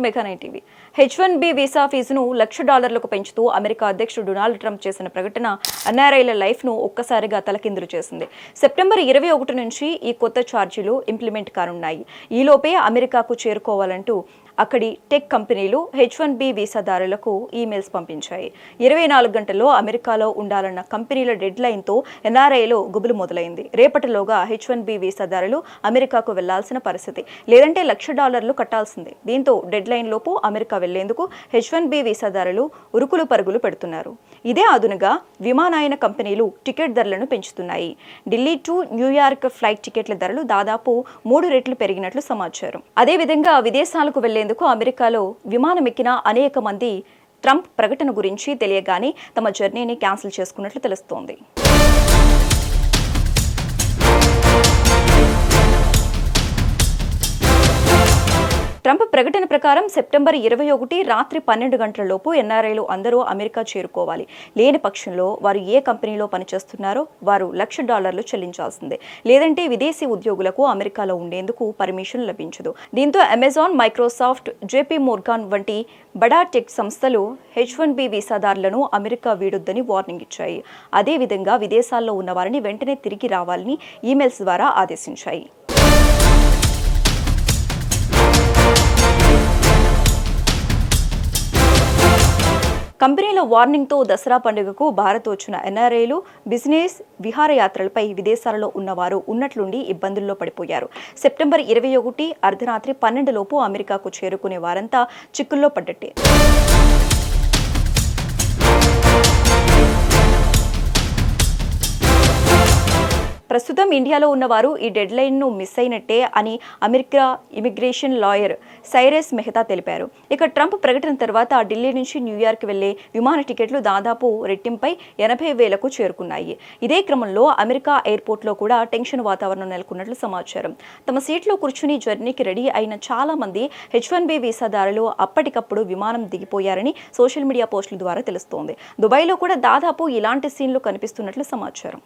Mega nine TV. H1B visa ఫీజును $1,00,000లకు పెంచుతూ America అధ్యక్షుడు డొనాల్డ్ ట్రంప్ చేసిన ప్రకటన ఎన్ఆర్ఐల లైఫ్ను ఒక్కసారిగా తలకిందులు చేసింది. సెప్టెంబర్ 21 నుంచి ఈ కొత్త ఛార్జీలు ఇంప్లిమెంట్ కానున్నాయి. ఈలోపే అమెరికాకు చేరుకోవాలంటూ అక్కడి టెక్ కంపెనీలు H1B వీసాదారులకు ఈమెయిల్స్ పంపించాయి. 24 గంటల్లో అమెరికాలో ఉండాలన్న కంపెనీల డెడ్ లైన్తో ఎన్ఆర్ఐలో గుబులు మొదలైంది. రేపటిలోగా H1B వీసాదారులు అమెరికాకు వెళ్లాల్సిన పరిస్థితి, లేదంటే $1,00,000 కట్టాల్సిందే. దీంతో డెడ్ లైన్ లోపు అమెరికా వెళ్లేందుకు H1B వీసాదారులు ఉరుకులు పరుగులు పెడుతున్నారు. ఇదే అదునుగా విమానయాన కంపెనీలు టికెట్ ధరలను పెంచుతున్నాయి. ఢిల్లీ టు న్యూయార్క్ ఫ్లైట్ టికెట్ల ధరలు దాదాపు 3 రెట్లు పెరిగినట్లు సమాచారం. అదేవిధంగా విదేశాలకు వెళ్లేందుకు అమెరికాలో విమానం ఎక్కిన అనేక మంది ట్రంప్ ప్రకటన గురించి తెలియగానే తమ జర్నీని క్యాన్సిల్ చేసుకున్నట్లు తెలుస్తోంది. ట్రంప్ ప్రకటన ప్రకారం సెప్టెంబర్ 21 రాత్రి 12 గంటలలోపు ఎన్ఆర్ఐలు అందరూ అమెరికా చేరుకోవాలి. లేని పక్షంలో వారు ఏ కంపెనీలో పనిచేస్తున్నారో వారు $1,00,000 చెల్లించాల్సిందే, లేదంటే విదేశీ ఉద్యోగులకు అమెరికాలో ఉండేందుకు పర్మిషన్ లభించదు. దీంతో అమెజాన్, మైక్రోసాఫ్ట్, జేపీ మోర్గాన్ వంటి బడా టెక్ సంస్థలు H1B వీసాదారులను అమెరికా వీడొద్దని వార్నింగ్ ఇచ్చాయి. అదేవిధంగా విదేశాల్లో ఉన్న వారిని వెంటనే తిరిగి రావాలని ఈమెయిల్స్ ద్వారా ఆదేశించాయి. కంపెనీల వార్నింగ్తో దసరా పండుగకు భారత్ వచ్చిన ఎన్ఆర్ఐలు బిజినెస్ విహారయాత్రలపై విదేశాలలో ఉన్నవారు ఉన్నట్లుండి ఇబ్బందుల్లో పడిపోయారు. సెప్టెంబర్ 21 అర్ధరాత్రి 12 లోపు అమెరికాకు చేరుకునే వారంతా చిక్కుల్లో పడ్డట్టే. ప్రస్తుతం ఇండియాలో ఉన్నవారు ఈ డెడ్ లైన్ను మిస్ అయినట్టే అని America immigration lawyer Cyrus Mehta తెలిపారు. ఇక ట్రంప్ ప్రకటన తర్వాత ఢిల్లీ నుంచి న్యూయార్క్ వెళ్లే విమాన టికెట్లు దాదాపు రెట్టింపై 80,000కు చేరుకున్నాయి. ఇదే క్రమంలో అమెరికా ఎయిర్పోర్ట్లో కూడా టెన్షన్ వాతావరణం నెలకొన్నట్లు సమాచారం. తమ సీట్లో కూర్చుని జర్నీకి రెడీ అయిన చాలా మంది H1B వీసాదారులు అప్పటికప్పుడు విమానం దిగిపోయారని సోషల్ మీడియా పోస్టుల ద్వారా తెలుస్తోంది. దుబాయ్లో కూడా దాదాపు ఇలాంటి సీన్లు కనిపిస్తున్నట్లు సమాచారం.